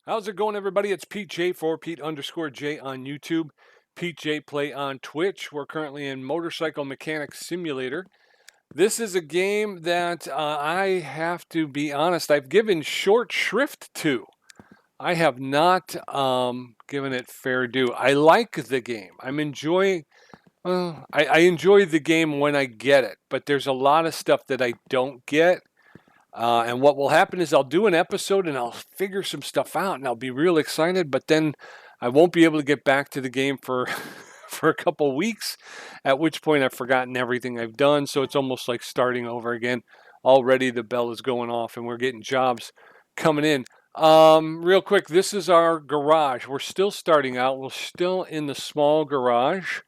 How's it going, everybody? It's Pete J for Pete_J on YouTube, Pete J Play on Twitch. We're currently in Motorcycle Mechanic Simulator. This is a game that I have to be honest, I've given short shrift to. I have not given it fair due. I like the game. I'm enjoying. I enjoy the game when I get it, but there's a lot of stuff that I don't get. And what will happen is I'll do an episode and I'll figure some stuff out and I'll be real excited, but then I won't be able to get back to the game for for a couple weeks, at which point I've forgotten everything I've done. So it's almost like starting over again. Already the bell is going off and we're getting jobs coming in. Real quick, this is our garage. We're still starting out. We're still in the small garage.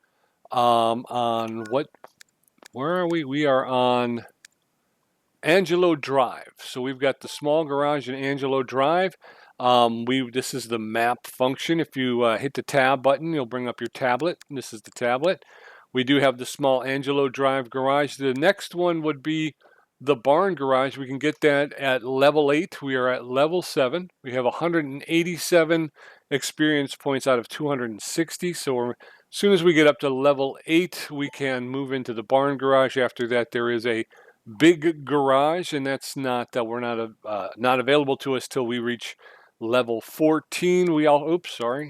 On what? Where are we? We are on Angelo Drive. So we've got the small garage in Angelo Drive. This is the map function. If you hit the tab button, you'll bring up your tablet. This is the tablet. We do have the small Angelo Drive garage. The next one would be the barn garage. We can get that at level 8. We are at level 7. We have 187 experience points out of 260. So as soon as we get up to level 8, we can move into the barn garage. After that, there is a big garage, and that's not not available to us till we reach level 14. We also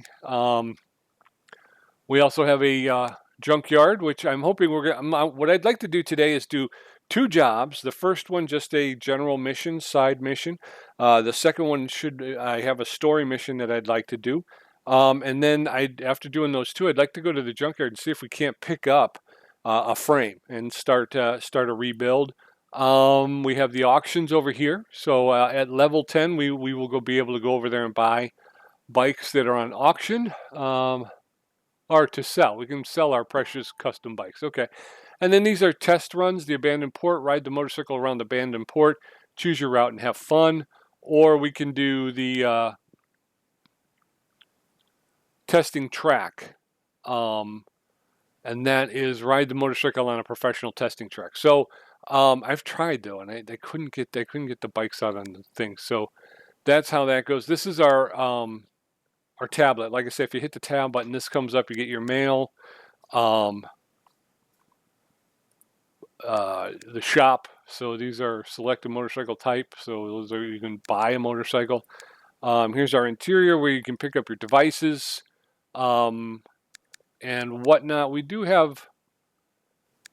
have a junkyard, which I'm hoping we're gonna. What I'd like to do today is do 2 jobs. The first one just a general mission, side mission. The second one I have a story mission that I'd like to do. And then after doing those 2, I'd like to go to the junkyard and see if we can't pick up a frame and start a rebuild. We have the auctions over here. So at level 10, we will be able to go over there and buy bikes that are on auction or to sell. We can sell our precious custom bikes. Okay. And then these are test runs, the abandoned port, ride the motorcycle around the abandoned port, choose your route and have fun. Or we can do the testing track. And that is ride the motorcycle on a professional testing track. So I've tried though, and they couldn't get the bikes out on the thing. So that's how that goes. This is our tablet. Like I said, if you hit the tab button, this comes up. You get your mail, the shop. So these are selected motorcycle type. So those are, you can buy a motorcycle. Here's our interior where you can pick up your devices and whatnot. We do have.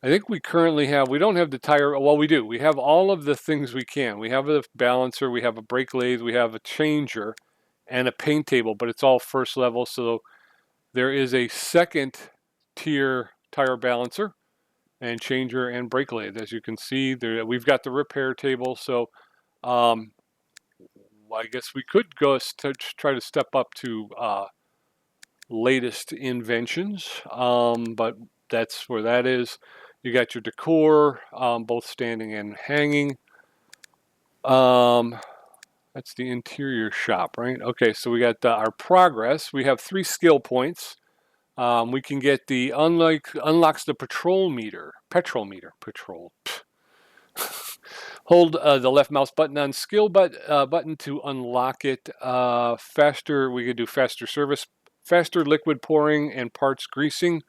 I think we currently have, we don't have the tire, well we do. We have all of the things we can. We have a balancer, we have a brake lathe, we have a changer, and a paint table, but it's all first level. So there is a second tier tire balancer and changer and brake lathe. As you can see, we've got the repair table. So I guess we could go try to step up to latest inventions, but that's where that is. You got your decor, both standing and hanging. That's the interior shop, right? Okay, so we got our progress. We have 3 skill points. We can get the unlocks the petrol meter. Hold the left mouse button on skill button to unlock it. Faster, we could do faster service, faster liquid pouring and parts greasing.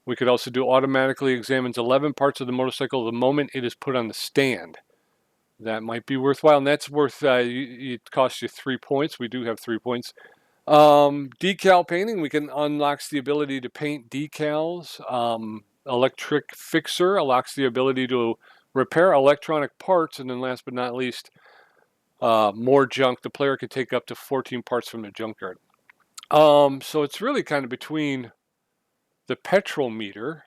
We could also do automatically examines 11 parts of the motorcycle the moment it is put on the stand. That might be worthwhile, and that's worth, it costs you 3 points. We do have 3 points. Decal painting, we can unlocks the ability to paint decals. Electric fixer unlocks the ability to repair electronic parts. And then last but not least, more junk. The player can take up to 14 parts from the junkyard. So it's really kind of between the petrol meter.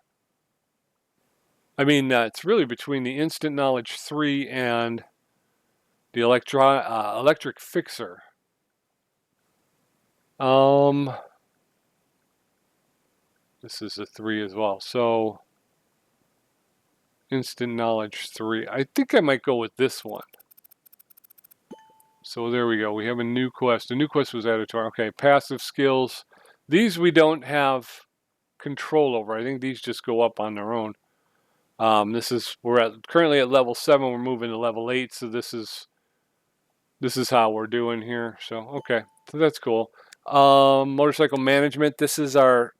I mean, it's really between the Instant Knowledge 3 and the electric fixer. This is a 3 as well. So Instant Knowledge 3. I think I might go with this one. So there we go. We have a new quest. The new quest was added to our, okay, passive skills. These we don't have control over. I think these just go up on their own. We're currently at level 7. We're moving to level 8. So this is how we're doing here. So okay. So that's cool. Motorcycle management. This is our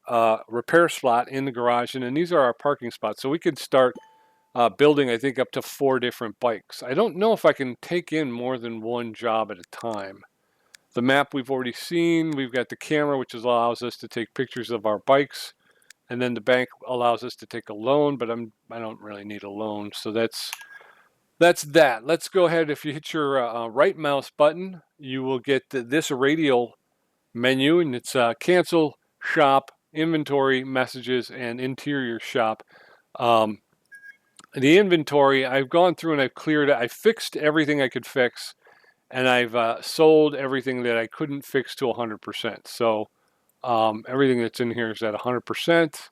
repair slot in the garage, and then these are our parking spots. So we could start building, I think, up to 4 different bikes. I don't know if I can take in more than one job at a time. The map we've already seen. We've got the camera, which allows us to take pictures of our bikes, and then the bank allows us to take a loan. But I don't really need a loan, so that's that. Let's go ahead. If you hit your right mouse button, you will get this radial menu, and it's cancel, shop, inventory, messages, and interior shop. The inventory, I've gone through and I've cleared it. I fixed everything I could fix, and I've sold everything that I couldn't fix to 100%. So everything that's in here is at 100%,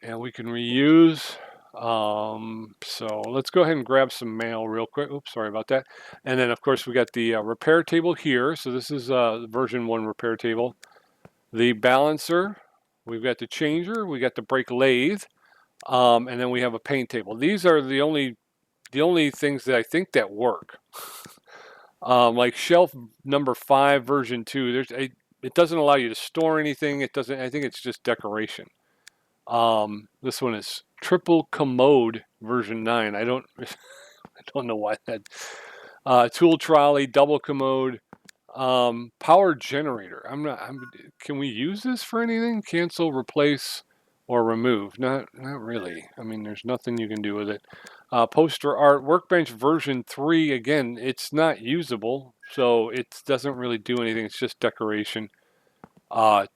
and we can reuse. So let's go ahead and grab some mail real quick. Oops, sorry about that. And then, of course, we got the repair table here. So this is version 1 repair table. The balancer, we've got the changer, we got the brake lathe, and then we have a paint table. These are the only things that I think that work. Like shelf number 5, version 2. It doesn't allow you to store anything. It doesn't. I think it's just decoration. This one is triple commode version 9. I don't know why that. Tool trolley, double commode. Power generator. Can we use this for anything? Cancel, replace, or remove? Not really. I mean, there's nothing you can do with it. Poster art, workbench version 3. Again, it's not usable, so it doesn't really do anything. It's just decoration.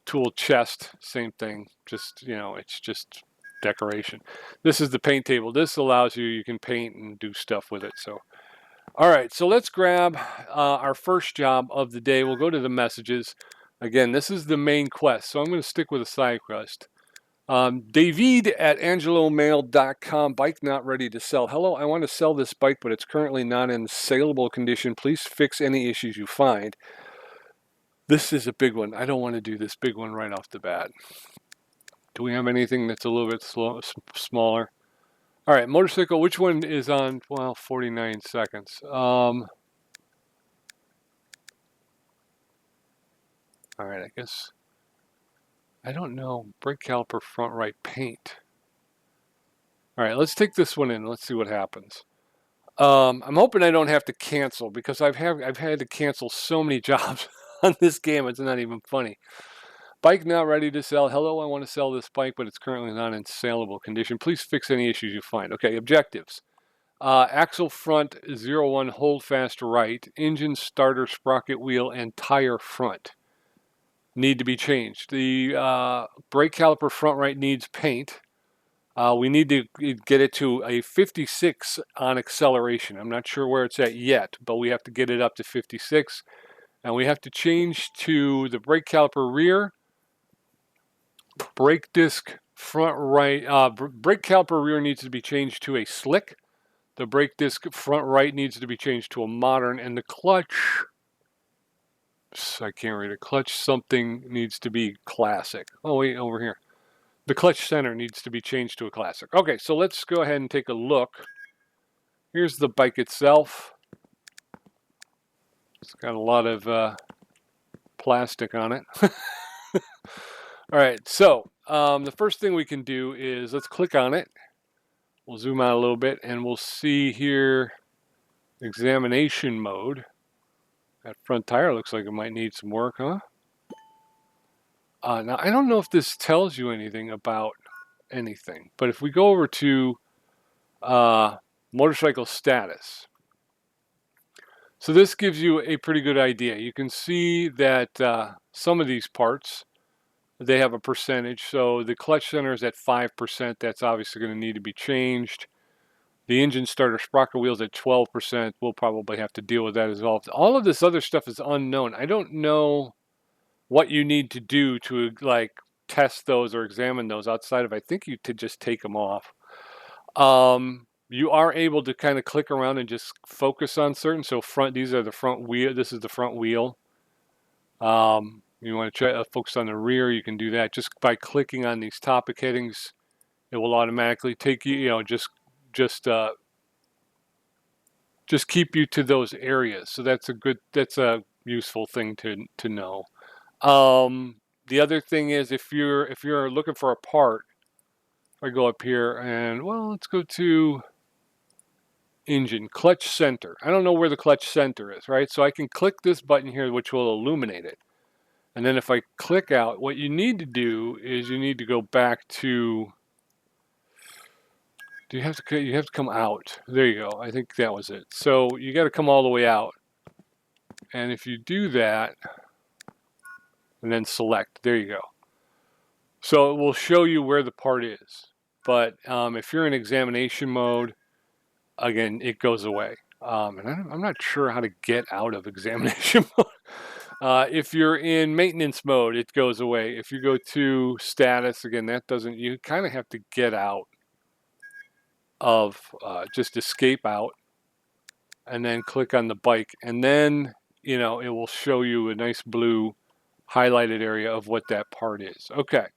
Tool chest, same thing. Just, it's just decoration. This is the paint table. This allows you can paint and do stuff with it. So. All right, so let's grab our first job of the day. We'll go to the messages. Again, this is the main quest, so I'm going to stick with a side quest. David at angelomail.com, bike not ready to sell. Hello, I want to sell this bike, but it's currently not in saleable condition. Please fix any issues you find. This is a big one. I don't want to do this big one right off the bat. Do we have anything that's a little bit smaller? All right, motorcycle, which one is on, 49 seconds. All right, I guess, I don't know, brake caliper front right paint. All right, let's take this one in. Let's see what happens. I'm hoping I don't have to cancel, because I've had to cancel so many jobs on this game, it's not even funny. Bike not ready to sell. Hello, I want to sell this bike, but it's currently not in saleable condition. Please fix any issues you find. Okay, objectives. Axle front 01, hold fast right. Engine, starter, sprocket wheel, and tire front need to be changed. The brake caliper front right needs paint. We need to get it to a 56 on acceleration. I'm not sure where it's at yet, but we have to get it up to 56. And we have to change to the brake caliper rear, brake disc front right. Brake caliper rear needs to be changed to a slick. The brake disc front right needs to be changed to a modern. And the clutch, I can't read it. Clutch something needs to be classic. Oh, wait, over here. The clutch center needs to be changed to a classic. Okay, so let's go ahead and take a look. Here's the bike itself. It's got a lot of plastic on it. All right, so the first thing we can do is let's click on it. We'll zoom out a little bit, and we'll see here examination mode. That front tire looks like it might need some work, huh? Now, I don't know if this tells you anything about anything, but if we go over to motorcycle status, so this gives you a pretty good idea. You can see that some of these parts, they have a percentage. So the clutch center is at 5%. That's obviously going to need to be changed. The engine starter sprocket wheels at 12%. We'll probably have to deal with that as well. All of this other stuff is unknown. I don't know what you need to do to like test those or examine those outside of, I think you could just take them off. You are able to kind of click around and just focus on certain. So these are the front wheel. This is the front wheel. You want to try focus on the rear. You can do that just by clicking on these topic headings. It will automatically take you, just keep you to those areas. So that's a useful thing to know. The other thing is if you're looking for a part, I go up here and, well, let's go to engine, clutch center. I don't know where the clutch center is, right? So I can click this button here, which will illuminate it. And then if I click out, what you need to do is you need to go back to, you have to come out. There you go. I think that was it. So you got to come all the way out. And if you do that, and then select, there you go. So it will show you where the part is. But if you're in examination mode, again, it goes away. And I'm not sure how to get out of examination mode. If you're in maintenance mode, it goes away. If you go to status, again, that doesn't, you kind of have to get out of, just escape out and then click on the bike. And then, you know, it will show you a nice blue highlighted area of what that part is. Okay.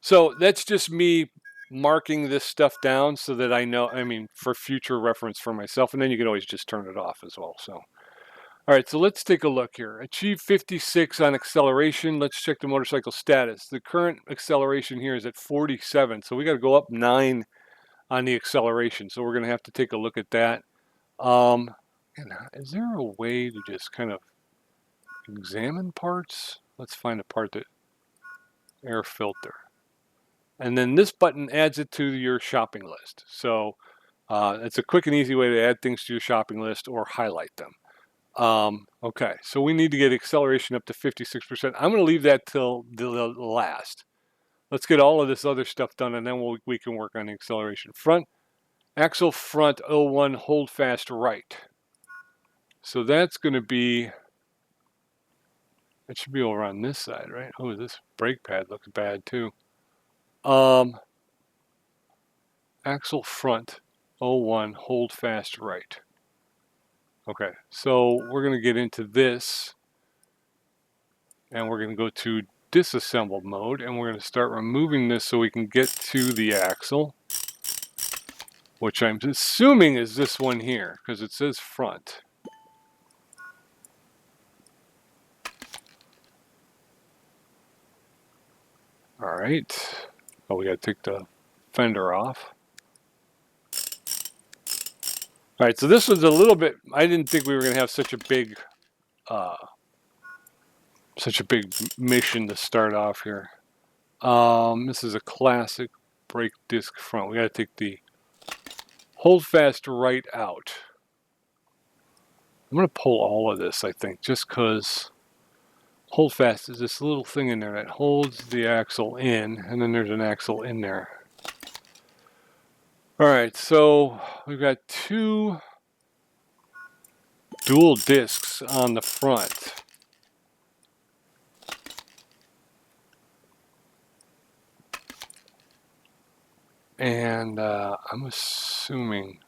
So that's just me marking this stuff down so that I know, I mean, for future reference for myself, and then you can always just turn it off as well. So, all right, so let's take a look here. Achieve 56 on acceleration. Let's check the motorcycle status. The current acceleration here is at 47, so we got to go up 9 on the acceleration. So we're going to have to take a look at that. Is there a way to just kind of examine parts? Let's find a part that, air filter. And then this button adds it to your shopping list. So it's a quick and easy way to add things to your shopping list or highlight them. Okay, so we need to get acceleration up to 56%. I'm going to leave that till the last. Let's get all of this other stuff done, and then we can work on the acceleration. Front, axle front 01, hold fast right. So that's going to be, it should be over on this side, right? Oh, this brake pad looks bad too. Axle front 01, hold fast right. Okay, so we're going to get into this, and we're going to go to disassembled mode, and we're going to start removing this so we can get to the axle, which I'm assuming is this one here, because it says front. All right. Oh, we got to take the fender off. All right, so this was a little bit, I didn't think we were going to have such a big mission to start off here. This is a classic brake disc front. We got to take the hold fast right out. I'm going to pull all of this, I think, just because hold fast is this little thing in there that holds the axle in, and then there's an axle in there. All right, so we've got 2 dual discs on the front. And I'm assuming,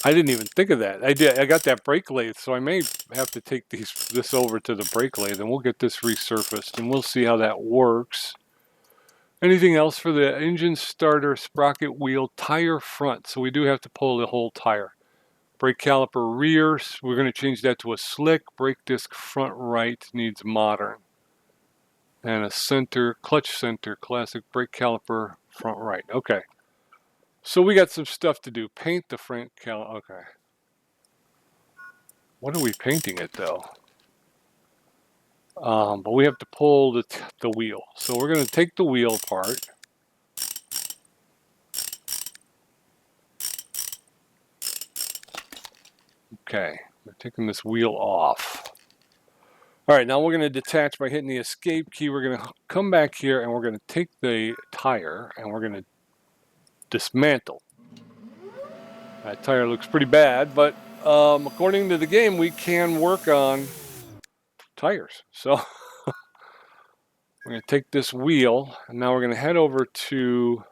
I didn't even think of that. I got that brake lathe, so I may have to take this over to the brake lathe, and we'll get this resurfaced, and we'll see how that works. Anything else for the engine starter, sprocket wheel, tire front. So we do have to pull the whole tire. Brake caliper rear, we're going to change that to a slick. Brake disc front right needs modern. And a center, clutch center, classic brake caliper front right. Okay. So we got some stuff to do. Paint the front caliper. Okay. What are we painting it though? But we have to pull the wheel. So we're going to take the wheel apart. Okay, we're taking this wheel off. All right, now we're going to detach by hitting the escape key. We're going to come back here and we're going to take the tire and we're going to dismantle. That tire looks pretty bad, but according to the game, we can work on tires. So we're going to take this wheel and now we're going to head over to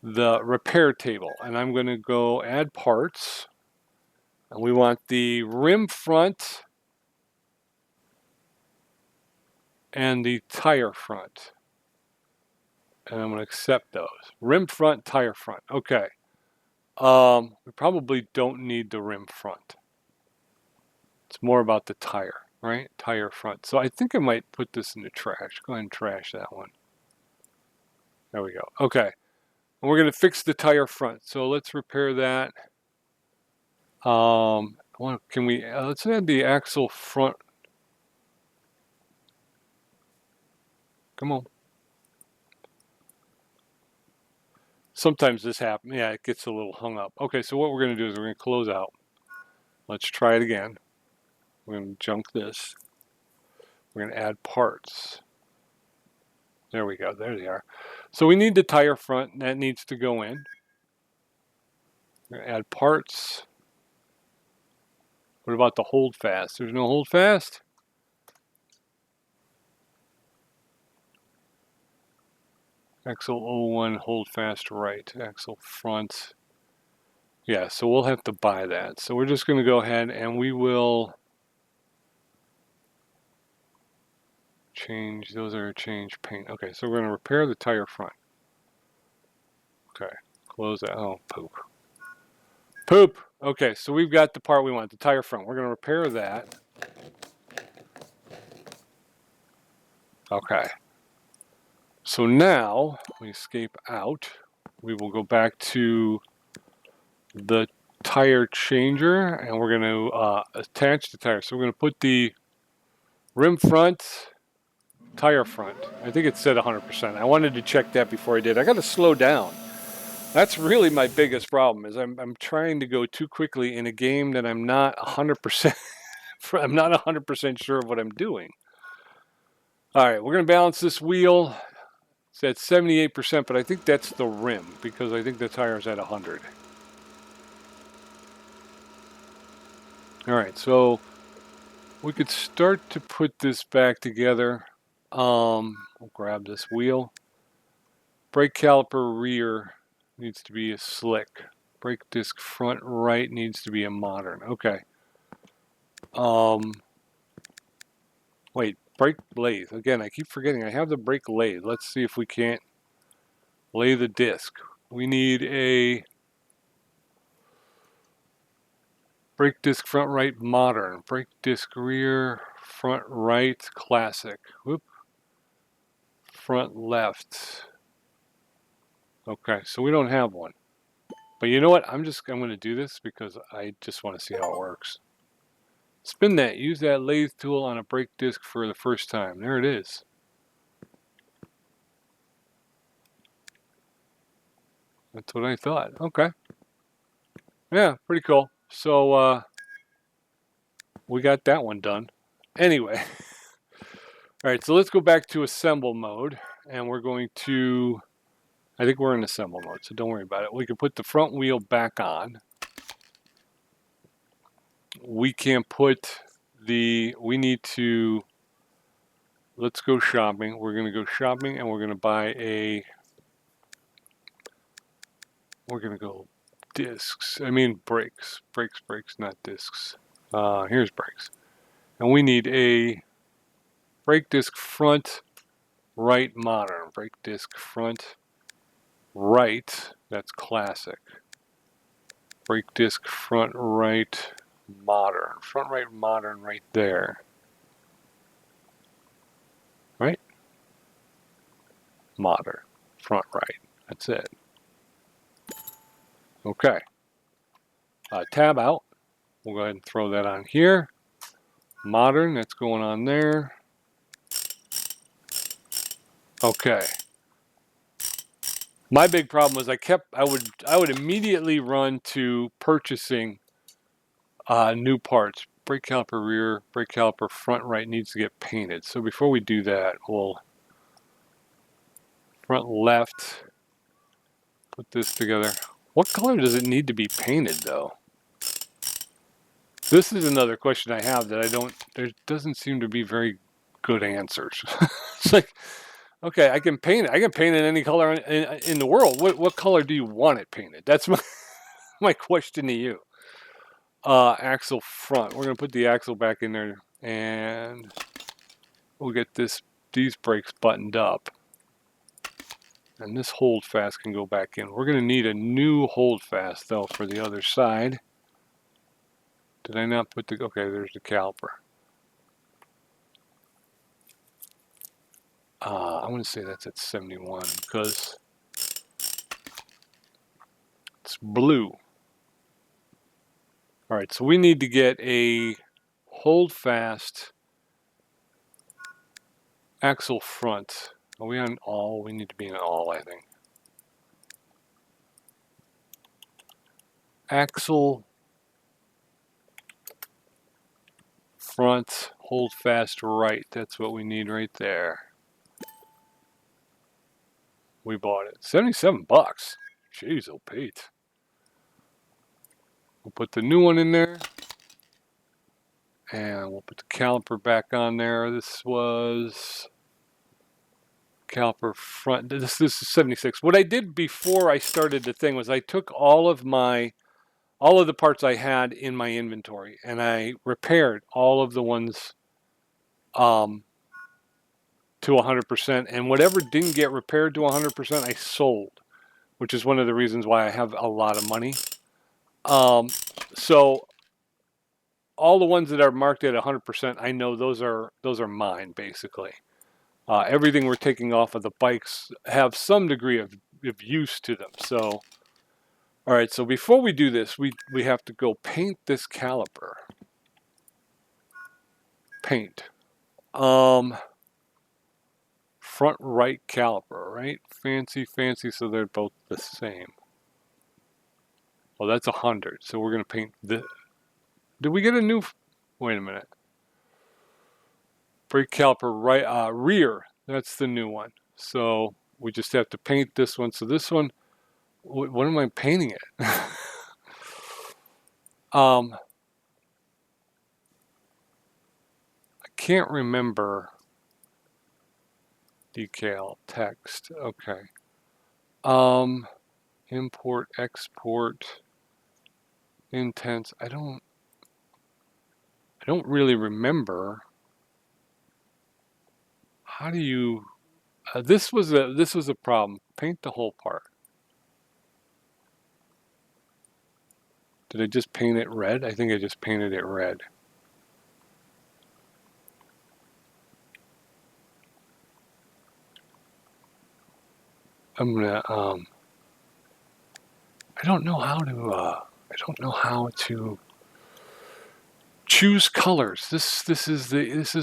the repair table and I'm going to go add parts. And we want the rim front and the tire front. And I'm going to accept those. Rim front, tire front. Okay. We probably don't need the rim front. It's more about the tire, right? Tire front. So I think I might put this in the trash. Go ahead and trash that one. There we go. Okay. And we're going to fix the tire front. So let's repair that. Can we, let's add the axle front. Come on. Sometimes this happens. Yeah, it gets a little hung up. Okay, so what we're going to do is we're going to close out. Let's try it again. We're going to junk this. We're going to add parts. There we go. There they are. So we need the tire front. That needs to go in. We're going to add parts. What about the hold fast? There's no hold fast? Axle 01 hold fast right. Axle front. Yeah, so we'll have to buy that. So we're just going to go ahead and we will change. Those are change paint. Okay, so we're going to repair the tire front. Okay, close that. Oh, poop. Poop! Okay, so we've got the part we want, the tire front. We're going to repair that. Okay. So now, we escape out. We will go back to the tire changer, and we're going to attach the tire. So we're going to put the rim front, tire front. I think it said 100%. I wanted to check that before I did. I got to slow down. That's really my biggest problem is I'm trying to go too quickly in a game that I'm not 100%. I'm not 100% sure of what I'm doing. All right, we're going to balance this wheel. It's at 78%, but I think that's the rim because I think the tire's at 100. All right, so we could start to put this back together. We'll grab this wheel. Brake caliper rear needs to be a slick. Brake disc front right needs to be a modern. Okay. Wait, brake lathe. Again, I keep forgetting I have the brake lathe. Let's see if we can't lay the disc. We need a brake disc front right modern. Brake disc rear front right classic. Whoop. Front left. Okay, so we don't have one. But you know what? I'm going to do this because I just want to see how it works. Spin that. Use that lathe tool on a brake disc for the first time. There it is. That's what I thought. Okay. Yeah, pretty cool. So we got that one done. Anyway. All right, so let's go back to assemble mode. And we're going to... I think we're in assemble mode, so don't worry about it. We can put the front wheel back on. We can put the... We need to... Let's go shopping. We're going to go shopping and we're going to buy a... We're going to go discs. I mean brakes. Brakes, not discs. Here's brakes. And we need a brake disc front right modern. Brake disc front right. That's classic. Brake disc front right modern. Front right modern right there. Right? Modern. Front right. That's it. Okay. Tab out. We'll go ahead and throw that on here. Modern, that's going on there. Okay. My big problem was I would immediately run to purchasing new parts. Brake caliper rear, brake caliper front right needs to get painted. So before we do that, we'll front left, put this together. What color does it need to be painted though? This is another question I have that there doesn't seem to be very good answers. It's like, okay, I can paint it. I can paint it any color in the world. What color do you want it painted? That's my question to you. Axle front. We're gonna put the axle back in there, and we'll get these brakes buttoned up. And this holdfast can go back in. We're going to need a new holdfast, though, for the other side. Did I not put the... Okay, there's the caliper. I want to say that's at 71 because it's blue. All right, so we need to get a holdfast axle front. Are we on all? We need to be in all, I think. Axle front, holdfast right. That's what we need right there. We bought it. 77 bucks. Jeez, oh Pete. We'll put the new one in there. And we'll put the caliper back on there. This was caliper front. This is 76. What I did before I started the thing was I took all of the parts I had in my inventory and I repaired all of the ones to 100%, and whatever didn't get repaired to 100% I sold, which is one of the reasons why I have a lot of money. So all the ones that are marked at 100%, I know those are mine basically. Everything we're taking off of the bikes have some degree of use to them. So, all right. So before we do this, we have to go paint this caliper. Paint. Front right caliper, right? Fancy. So they're both the same. Well, that's 100. So we're gonna paint this. Did we get a new? Wait a minute. Brake caliper right rear. That's the new one. So we just have to paint this one. So this one, what am I painting it? I can't remember. Decal text. Okay. Import, export, intents. I don't really remember. How do you? This was a problem. Paint the whole part. Did I just paint it red? I think I just painted it red. I'm gonna I don't know how to choose colors. This is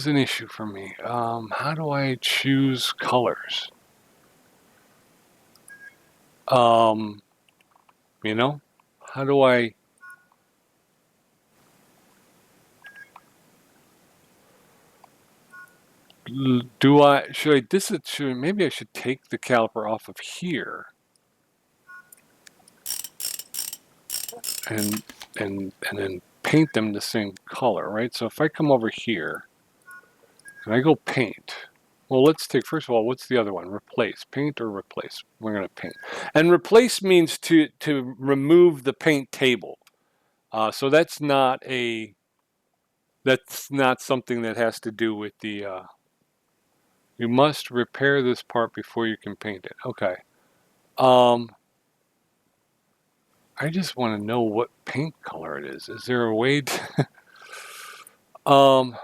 an issue for me. How do I choose colors? You know, how do I? Maybe I should take the caliper off of here and then paint them the same color, right? So if I come over here and I go paint, well, let's take, first of all, what's the other one? Replace, paint or replace? We're gonna paint. And replace means to remove the paint table. So that's not something that has to do with the, you must repair this part before you can paint it. Okay. I just want to know what paint color it is. Is there a way to... All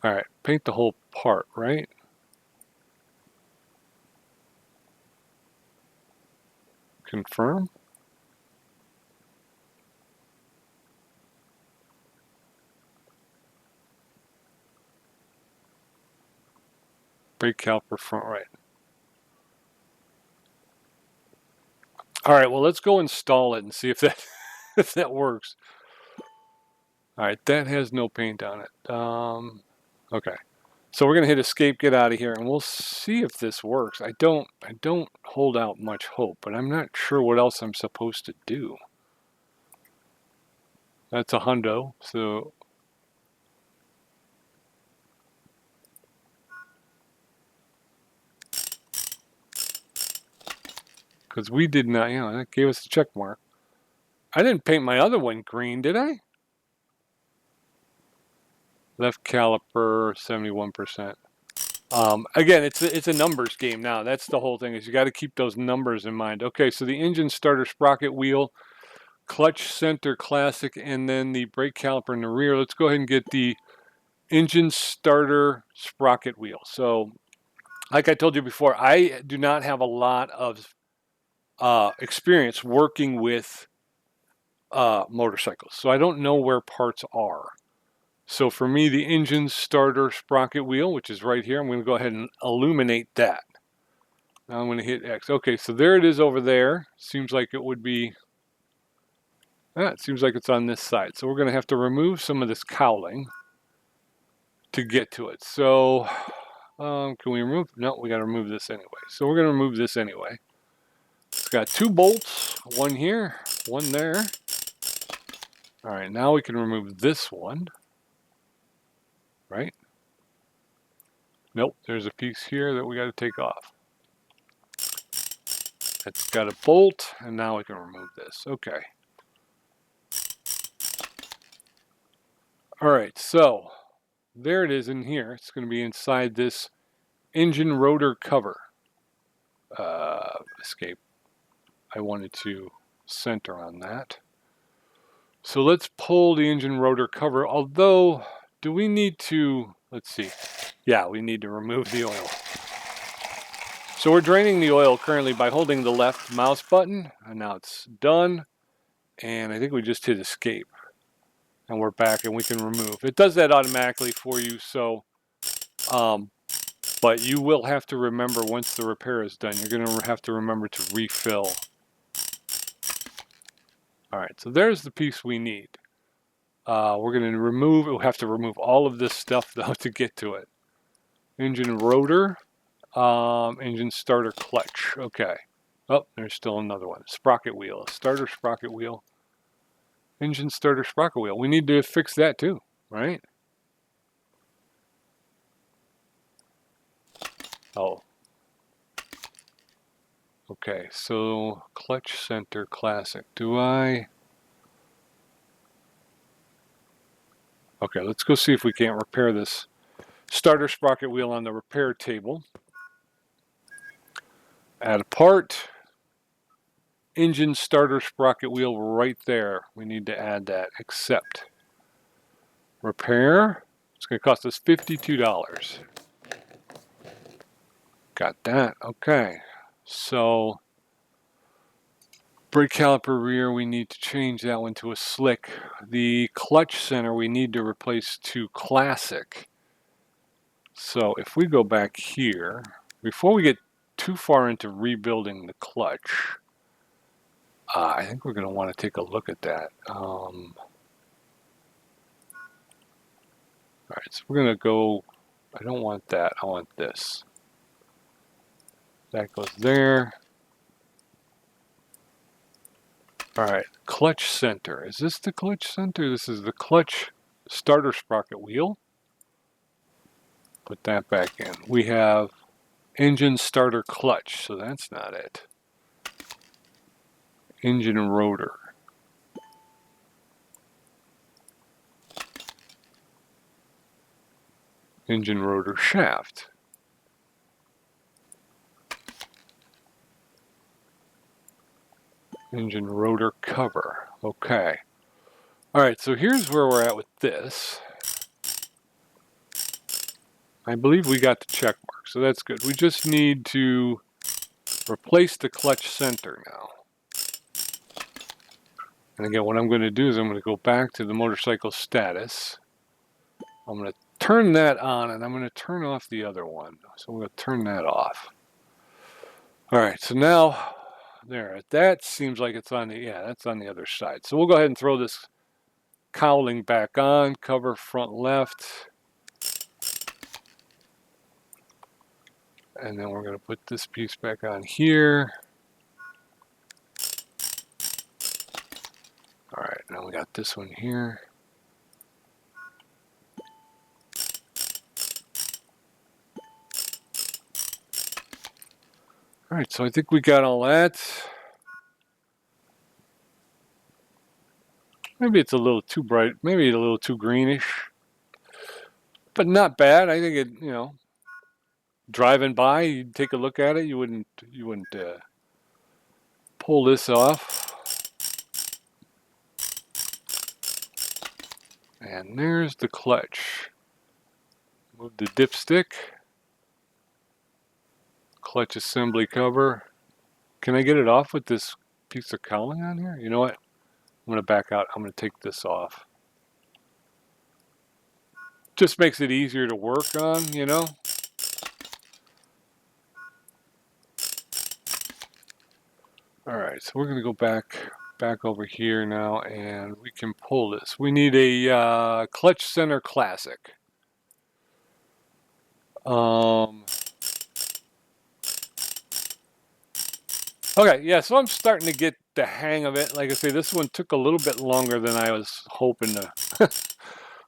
right, paint the whole part, right? Confirm. Brake caliper front right. All right, well, let's go install it and see if that if that works. All right, that has no paint on it. Okay, so we're gonna hit escape, get out of here, and we'll see if this works. I don't hold out much hope, but I'm not sure what else I'm supposed to do. That's a hundo, so because we did not, that gave us a check mark. I didn't paint my other one green, did I? Left caliper, 71%. Again, it's a numbers game now. That's the whole thing, is you got to keep those numbers in mind. Okay, so the engine starter sprocket wheel, clutch center classic, and then the brake caliper in the rear. Let's go ahead and get the engine starter sprocket wheel. So like I told you before, I do not have a lot of experience working with motorcycles, so I don't know where parts are. So for me, the engine starter sprocket wheel, which is right here, I'm going to go ahead and illuminate that. Now I'm going to hit X. Okay, so there it is over there. Seems like it would be, it seems like it's on this side. So we're going to have to remove some of this cowling to get to it. So can we remove? No, we got to remove this anyway. So we're going to remove this anyway. It's got 2 bolts, one here, one there. All right, now we can remove this one. Right? Nope, there's a piece here that we got to take off. It's got a bolt, and now we can remove this. Okay. All right, so there it is in here. It's going to be inside this engine rotor cover. Escape. I wanted to center on that. So let's pull the engine rotor cover, although, do we need to, let's see. Yeah, we need to remove the oil. So we're draining the oil currently by holding the left mouse button, and now it's done. And I think we just hit escape. And we're back and we can remove. It does that automatically for you, so, but you will have to remember once the repair is done, you're going to have to remember to refill. All right, so there's the piece we need. We're going to remove, we'll have to remove all of this stuff though to get to it. Engine rotor. Engine starter clutch. Okay. Oh, there's still another one. Sprocket wheel. Starter sprocket wheel. Engine starter sprocket wheel. We need to fix that too, right? Oh. Okay, so clutch center classic. Do I? Okay, let's go see if we can't repair this starter sprocket wheel on the repair table. Add a part. Engine starter sprocket wheel right there. We need to add that. Accept. Repair. It's going to cost us $52. Got that. Okay. So brake caliper rear, we need to change that one to a slick. The clutch center, we need to replace to classic. So if we go back here, before we get too far into rebuilding the clutch, I think we're going to want to take a look at that. All right, so we're going to go, I don't want that, I want this. That goes there. All right, clutch center. Is this the clutch center? This is the clutch starter sprocket wheel. Put that back in. We have engine starter clutch, so that's not it. Engine rotor. Engine rotor shaft. Engine rotor cover. Okay. All right, so here's where we're at with this. I believe we got the check mark, so that's good. We just need to replace the clutch center now. And again, what I'm going to do is I'm going to go back to the motorcycle status. I'm going to turn that on, and I'm going to turn off the other one. So I'm going to turn that off. All right, so now, there, that seems like it's on the, yeah, that's on the other side. So we'll go ahead and throw this cowling back on, cover front left. And then we're going to put this piece back on here. All right, now we got this one here. All right, so I think we got all that. Maybe it's a little too bright, maybe a little too greenish, but not bad. I think it, driving by, you'd take a look at it, you wouldn't pull this off. And there's the clutch. Move the dipstick. Clutch assembly cover. Can I get it off with this piece of cowling on here? You know what? I'm going to back out. I'm going to take this off. Just makes it easier to work on, All right, so we're going to go back over here now, and we can pull this. We need a clutch center classic. Okay, yeah, so I'm starting to get the hang of it. Like I say, this one took a little bit longer than I was hoping to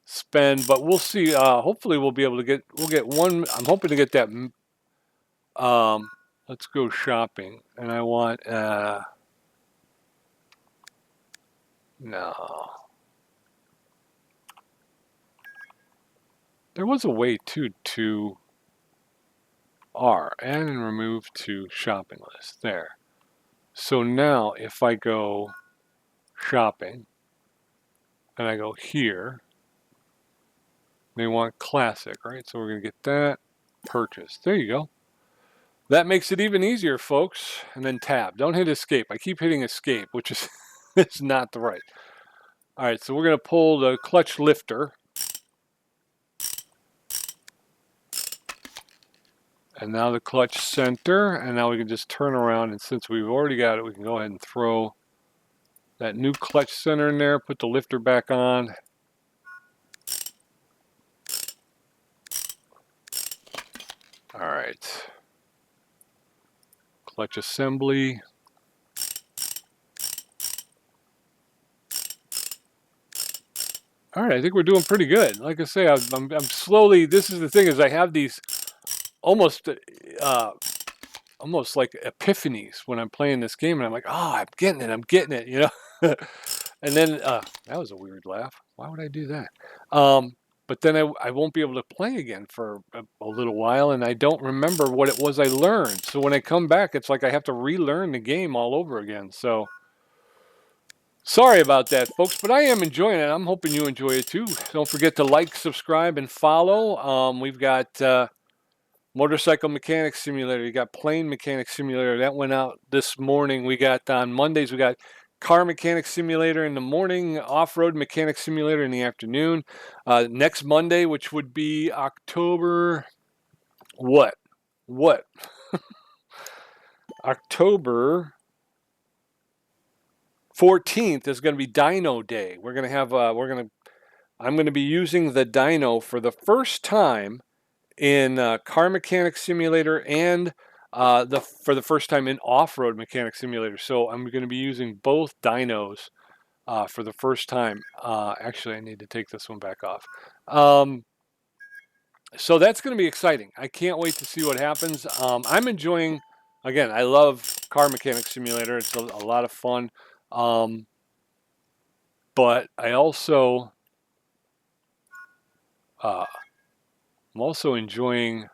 spend, but we'll see. Hopefully we'll be able to we'll get one. I'm hoping to get that. Let's go shopping. And I want, no. There was a way to R, add and remove to shopping list. There. So now if I go shopping and I go here, they want classic, right? So we're going to get that, purchase. There you go. That makes it even easier, folks. And then tab. Don't hit escape. I keep hitting escape, which is it's not the right. All right, so we're going to pull the clutch lifter. And now the clutch center. And now we can just turn around. And since we've already got it, we can go ahead and throw that new clutch center in there. Put the lifter back on. All right. Clutch assembly. All right, I think we're doing pretty good. Like I say, I'm slowly. This is the thing, is I have these almost like epiphanies when I'm playing this game, and I'm like, oh, I'm getting it, And then that was a weird laugh. Why would I do that? But then I won't be able to play again for a little while, and I don't remember what it was I learned. So when I come back, it's like I have to relearn the game all over again. So sorry about that, folks, but I am enjoying it. I'm hoping you enjoy it too. Don't forget to like, subscribe, and follow. We've got Motorcycle Mechanic Simulator. You got Plane Mechanic Simulator. That went out this morning. We got on Mondays, we got Car Mechanic Simulator in the morning, Off-Road Mechanic Simulator in the afternoon. Next Monday, which would be October, what? October 14th is going to be Dyno Day. We're going to have, I'm going to be using the dyno for the first time in Car Mechanic Simulator and for the first time in Off-Road Mechanic Simulator. So I'm going to be using both dynos for the first time. Actually, I need to take this one back off. So that's going to be exciting. I can't wait to see what happens. I'm enjoying, again, I love Car Mechanic Simulator. It's a lot of fun. But I also, I'm also enjoying,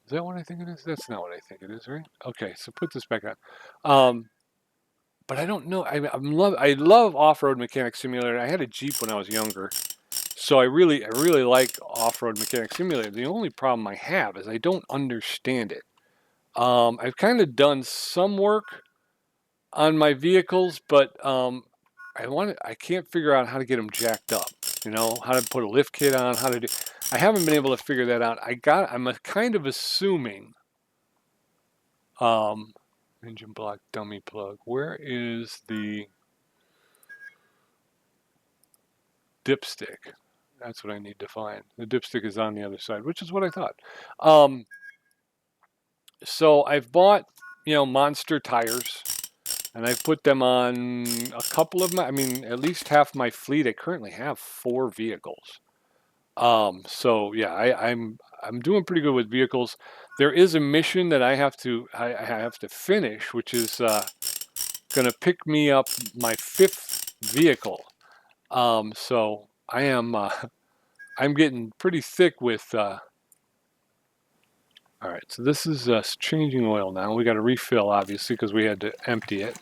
is that what I think it is? That's not what I think it is, right? Okay, so put this back on. But I don't know. I love Off-Road Mechanic Simulator. I had a Jeep when I was younger, so I really like Off-Road Mechanic Simulator. The only problem I have is I don't understand it. I've kind of done some work on my vehicles, but I can't figure out how to get them jacked up. How to put a lift kit on, how to do. I haven't been able to figure that out. I'm kind of assuming. Engine block dummy plug. Where is the dipstick? That's what I need to find. The dipstick is on the other side, which is what I thought. So I've bought, Monster tires, and I've put them on a couple of at least half my fleet. I currently have 4 vehicles. So yeah, I'm doing pretty good with vehicles. there is a mission that I have to finish, which is going to pick me up my 5th vehicle. So I am I'm getting pretty thick with. All right, so this is changing oil now. We got to refill, obviously, because we had to empty it.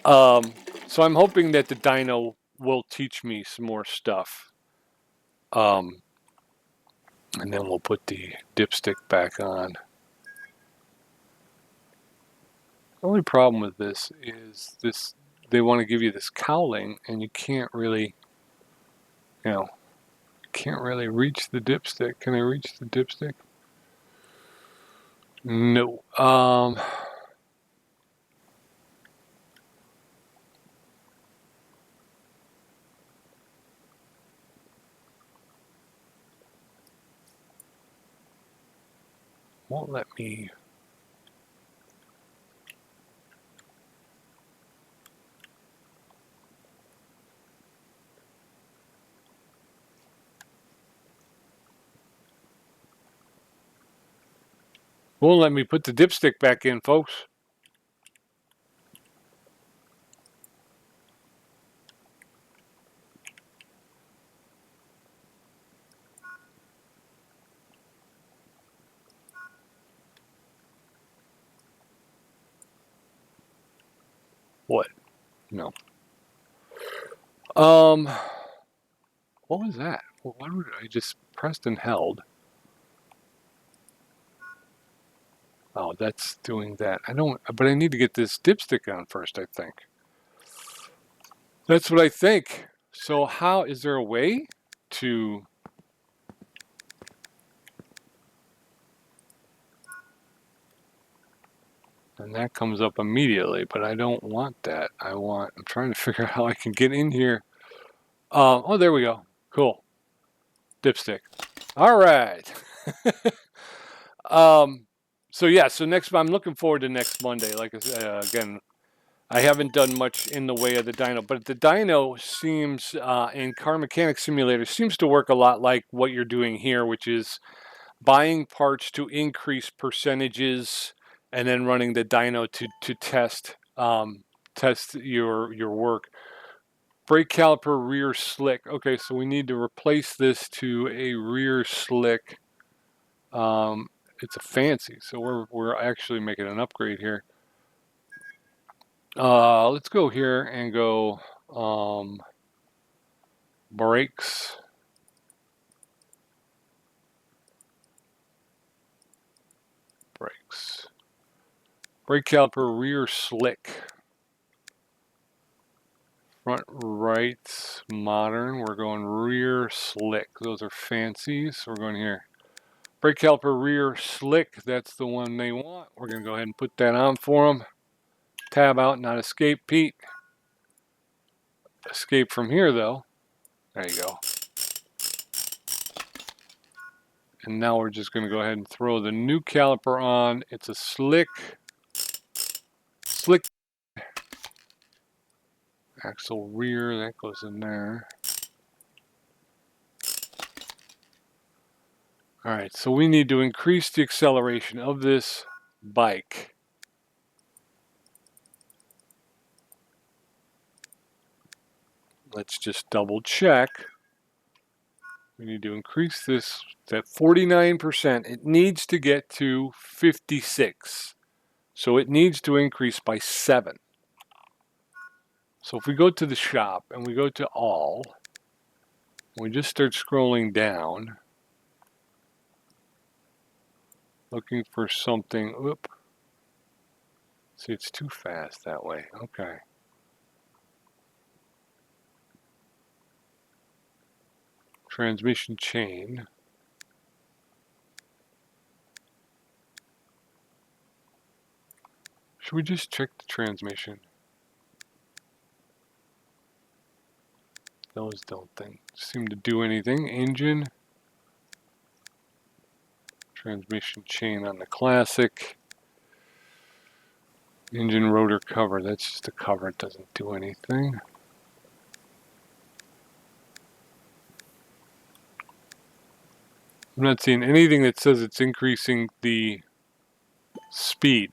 So I'm hoping that the dyno will teach me some more stuff. And then we'll put the dipstick back on. The only problem with this is they want to give you this cowling, and you can't really, can't really reach the dipstick. Can I reach the dipstick? No. Won't let me. Won't let me put the dipstick back in, folks. What? No. What was that? Why would I just pressed and held? Oh, that's doing that. But I need to get this dipstick on first, I think. That's what I think. So how, is there a way to... And that comes up immediately, but I don't want that. I'm trying to figure out how I can get in here. Oh, there we go. Cool. Dipstick. All right. So yeah, so I'm looking forward to next Monday. Like I said, again, I haven't done much in the way of the dyno, but the dyno seems, in Car Mechanic Simulator, seems to work a lot like what you're doing here, which is buying parts to increase percentages and then running the dyno to test your work. Brake caliper rear slick. Okay, so we need to replace this to a rear slick. It's a fancy, so we're actually making an upgrade here. Let's go here and go brakes. Brakes. Brake caliper rear slick. Front right modern. We're going rear slick. Those are fancies. So we're going here. Brake caliper rear slick. That's the one they want. We're going to go ahead and put that on for them. Tab out, not escape, Pete. Escape from here, though. There you go. And now we're just going to go ahead and throw the new caliper on. It's a slick axle rear. That goes in there. All right, so we need to increase the acceleration of this bike. Let's just double check. We need to increase this at 49%. It needs to get to 56. So it needs to increase by 7. So if we go to the shop and we go to all, we just start scrolling down, looking for something. Oop. See, it's too fast that way. Okay. Transmission chain. Should we just check the transmission? Those don't seem to do anything. Engine. Transmission chain on the Classic. Engine rotor cover. That's just a cover. It doesn't do anything. I'm not seeing anything that says it's increasing the speed.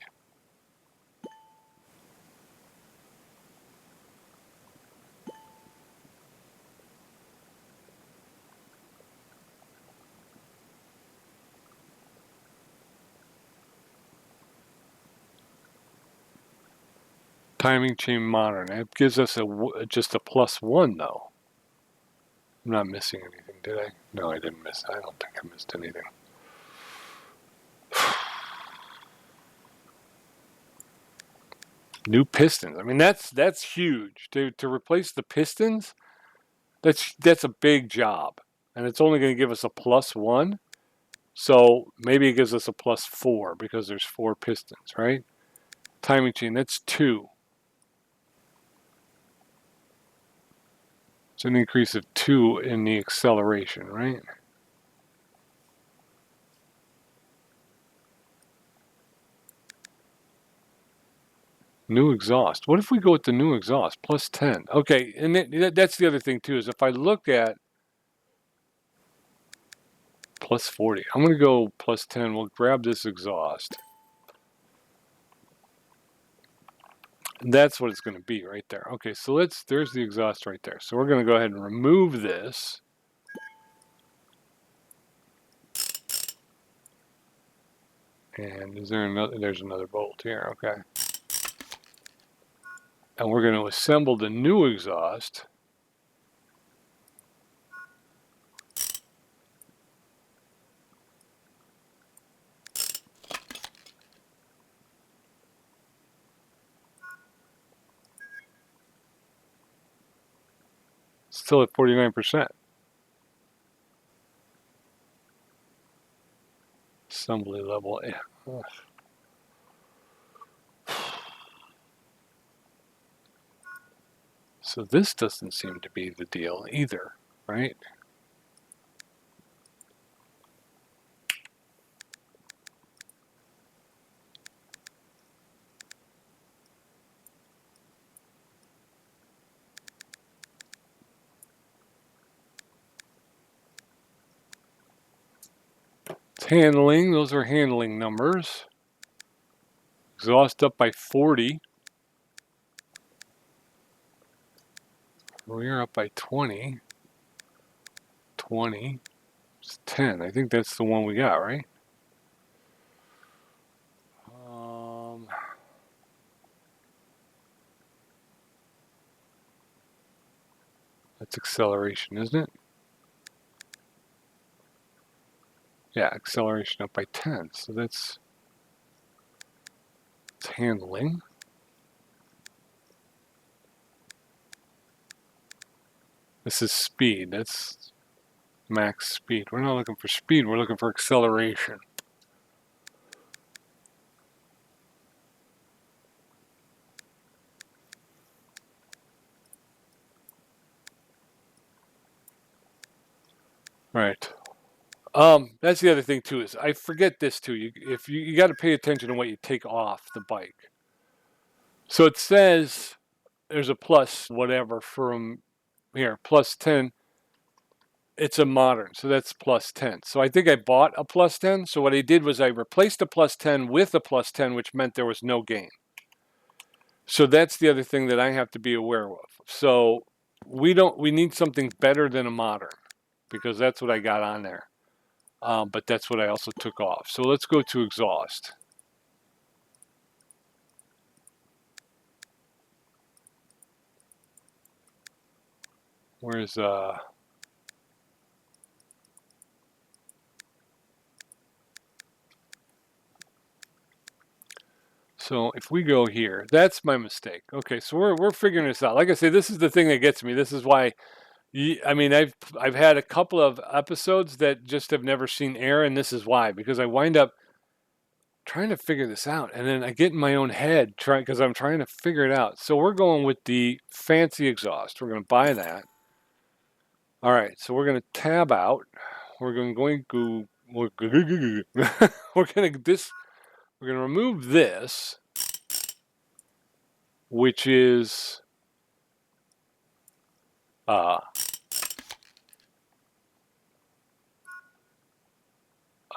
Timing chain modern. It gives us just a +1 though. I'm not missing anything, did I? No, I didn't miss. I don't think I missed anything. New pistons. I mean, that's huge. To replace the pistons, that's a big job, and it's only going to give us a +1. So maybe it gives us a +4 because there's 4 pistons, right? Timing chain. That's 2. It's an increase of 2 in the acceleration, right? New exhaust. What if we go with the new exhaust? +10. Okay, and that's the other thing too, is if I look at +40, I'm going to go +10. We'll grab this exhaust. And that's what it's going to be right there. Okay, so there's the exhaust right there. So we're going to go ahead and remove this. And is there another? There's another bolt here. Okay. And we're going to assemble the new exhaust. Still at 49%. Assembly level. Yeah. So this doesn't seem to be the deal either, right? It's handling. Those are handling numbers. Exhaust up by 40. We're up by 20. 20. It's 10. I think that's the one we got, right? That's acceleration, isn't it? Yeah, acceleration up by 10. So it's handling. This is speed. That's max speed. We're not looking for speed. We're looking for acceleration. Right. That's the other thing too, is I forget this too. You got to pay attention to what you take off the bike. So it says there's a plus whatever from here, +10. It's a modern, so that's +10. So I think I bought a +10. So what I did was I replaced a +10 with a +10, which meant there was no gain. So that's the other thing that I have to be aware of. So we need something better than a modern, because that's what I got on there. But that's what I also took off. So let's go to exhaust. Where's so if we go here, that's my mistake. Okay, so we're figuring this out. Like I say, this is the thing that gets me. This is why I mean, I've had a couple of episodes that just have never seen air, and this is why, because I wind up trying to figure this out, and then I get in my own head because I'm trying to figure it out. So we're going with the fancy exhaust. We're going to buy that. All right, so we're going to tab out. We're going to we're going to remove this, which is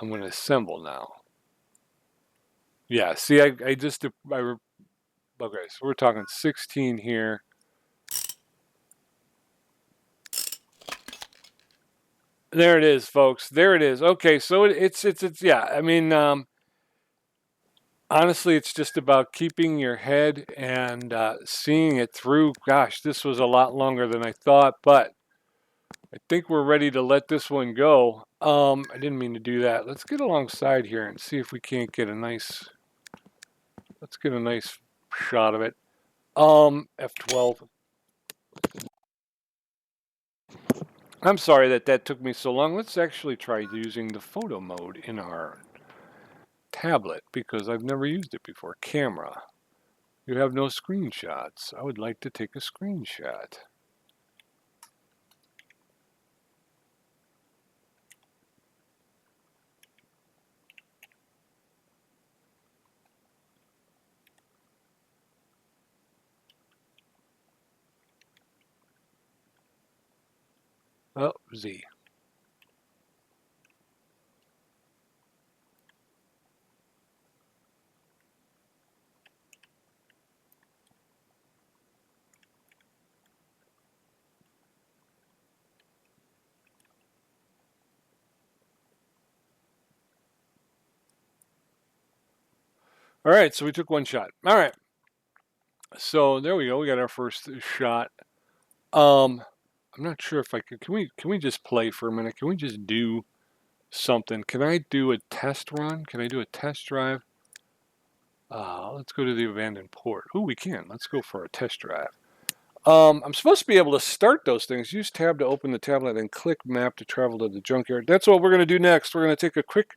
I'm going to assemble now. Yeah, see, okay, so we're talking 16 here. There it is, folks. There it is. Okay, so it's yeah. I mean, honestly, it's just about keeping your head and seeing it through. Gosh, this was a lot longer than I thought, but I think we're ready to let this one go. I didn't mean to do that. Let's get alongside here and see if we can't get a nice. Let's get a nice shot of it. F12. I'm sorry that took me so long. Let's actually try using the photo mode in our tablet because I've never used it before. Camera. You have no screenshots. I would like to take a screenshot. Oh, Z. All right, so we took one shot. All right. So there we go. We got our first shot. I'm not sure if I could. Can we just play for a minute? Can we just do something? Can I do a test run? Can I do a test drive? Let's go to the abandoned port. Oh, we can. Let's go for a test drive. I'm supposed to be able to start those things. Use tab to open the tablet and click map to travel to the junkyard. That's what we're going to do next. We're going to take a quick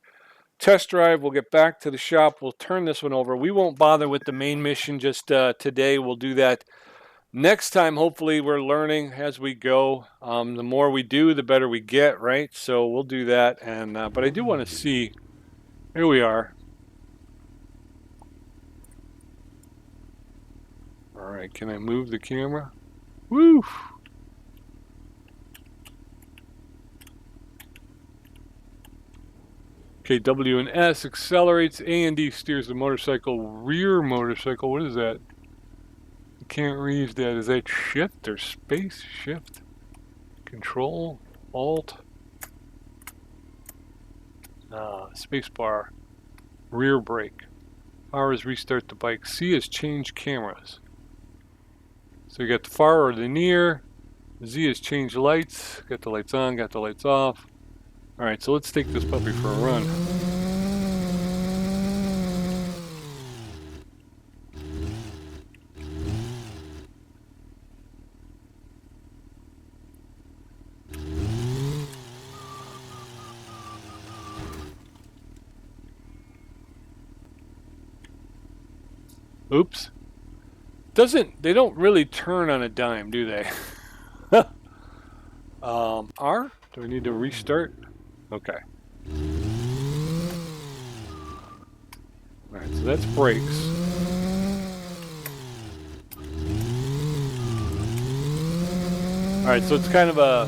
test drive. We'll get back to the shop. We'll turn this one over. We won't bother with the main mission just today. We'll do that next time. Hopefully we're learning as we go. The more we do, the better we get, right? So we'll do that. And but I do want to see. Here we are. All right, can I move the camera? Woo! Okay, W and S accelerates. A and D steers the motorcycle. Rear motorcycle. What is that? I can't read that. Is that shift or space? Shift. Control. Alt. Space bar. Rear brake. R is restart the bike. C is change cameras. So you got the far or the near. Z is change lights. Got the lights on, got the lights off. Alright, so let's take this puppy for a run. Oops. They don't really turn on a dime, do they? R? Do we need to restart? Okay. Alright, so that's brakes. Alright, so it's kind of a...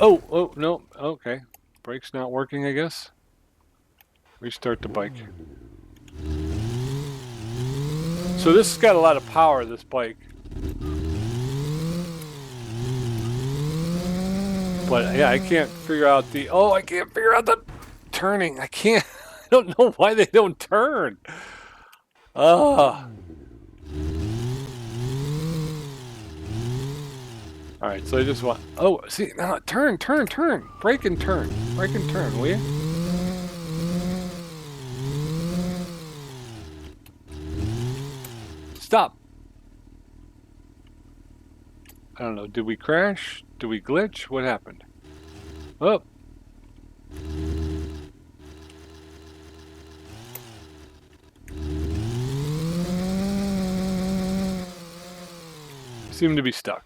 Oh, no, okay. Brakes not working, I guess. Restart the bike. So this has got a lot of power, this bike. But yeah, I can't figure out the... Oh, I can't figure out the turning. I can't... I don't know why they don't turn. Ah. Alright, so I just want... Oh, see, now turn. Brake and turn. Brake and turn, will you? Stop. I don't know. Did we crash? Did we glitch? What happened? Oh. Seem to be stuck.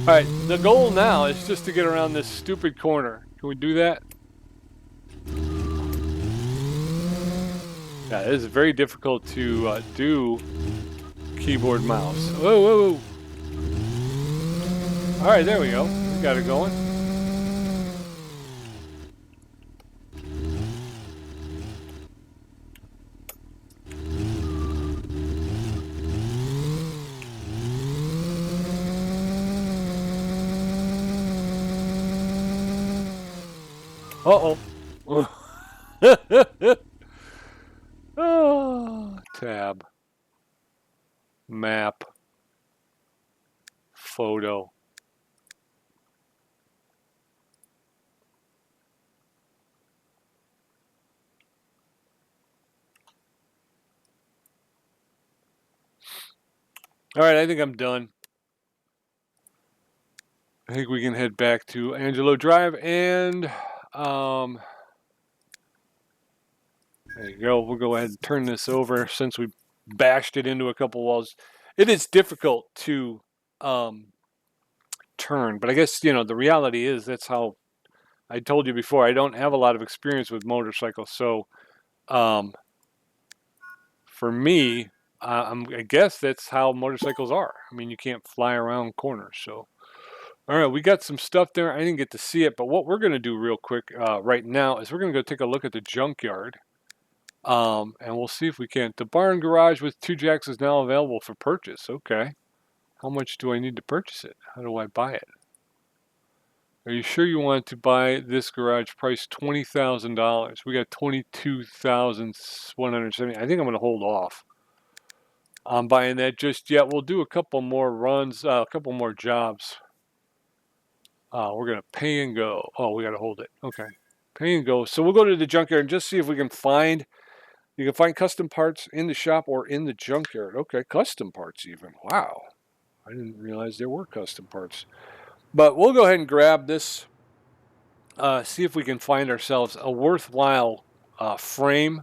Alright, the goal now is just to get around this stupid corner. Can we do that? Yeah, it is very difficult to do keyboard mouse. Whoa. Alright, there we go. We got it going. Uh-oh. Oh, tab. Map. Photo. All right, I think I'm done. I think we can head back to Angelo Drive and there you go. We'll go ahead and turn this over since we bashed it into a couple walls. It is difficult to turn, but I guess, you know, the reality is that's how I told you before. I don't have a lot of experience with motorcycles, so for me, I guess that's how motorcycles are. I mean, you can't fly around corners, so. All right, we got some stuff there. I didn't get to see it, but what we're going to do real quick right now is we're going to go take a look at the junkyard, and we'll see if we can. The barn garage with 2 jacks is now available for purchase. Okay. How much do I need to purchase it? How do I buy it? Are you sure you want to buy this garage price $20,000? We got $22,170. I think I'm going to hold off on buying that just yet. We'll do a couple more runs, a couple more jobs. We're going to pay and go. Oh, we got to hold it. Okay. Pay and go. So we'll go to the junkyard and just see if we can find, you can find custom parts in the shop or in the junkyard. Okay. Custom parts even. Wow. I didn't realize there were custom parts. But we'll go ahead and grab this, see if we can find ourselves a worthwhile frame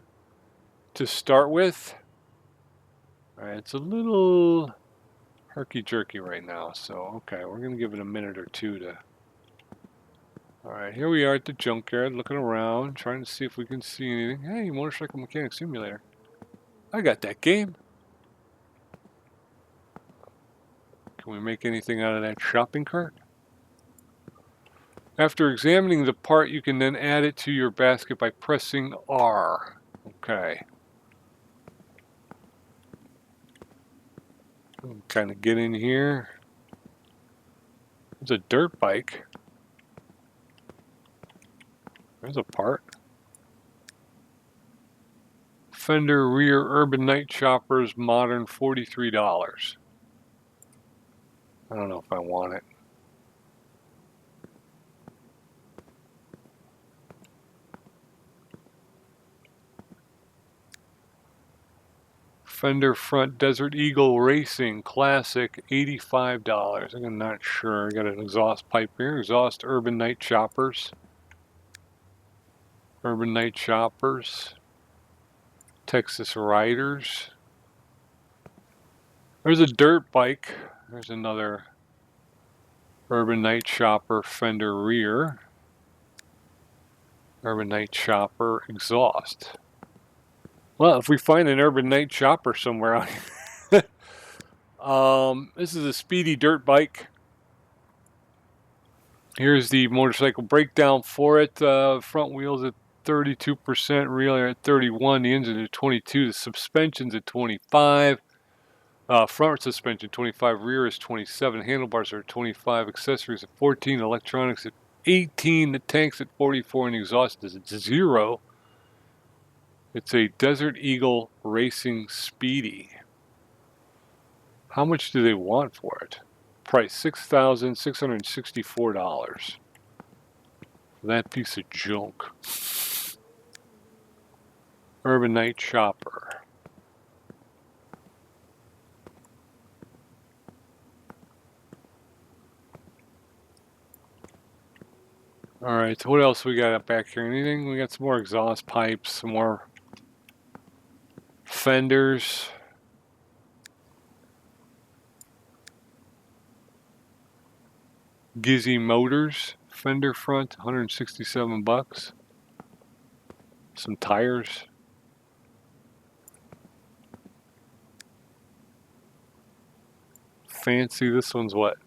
to start with. All right. It's a little herky-jerky right now. So, okay. We're going to give it a minute or two to... All right, here we are at the junkyard, looking around, trying to see if we can see anything. Hey, Motorcycle Mechanic Simulator. I got that game. Can we make anything out of that shopping cart? After examining the part, you can then add it to your basket by pressing R. Okay. Kind of get in here. There's a dirt bike. There's a part. Fender rear Urban Night Choppers modern, $43. I don't know if I want it. Fender front Desert Eagle Racing Classic, $85. I'm not sure. I got an exhaust pipe here. Exhaust Urban Night Choppers. Urban Night Choppers. Texas Riders. There's a dirt bike. There's another Urban Night Chopper Fender rear. Urban Night Chopper exhaust. Well, if we find an Urban Night Chopper somewhere out here. This is a speedy dirt bike. Here's the motorcycle breakdown for it. Front wheels at 32%, rear at 31, the engine at 22, the suspension's at 25. Front suspension 25, rear is 27, handlebars are 25, accessories at 14, electronics at 18, the tank's at 44, and the exhaust is at 0. It's a Desert Eagle Racing Speedy. How much do they want for it? Price $6,664 for that piece of junk. Urban Night Chopper. All right, so what else we got up back here? Anything? We got some more exhaust pipes, some more fenders. Gizzy Motors fender front, 167 bucks. Some tires. Fancy, this one's what?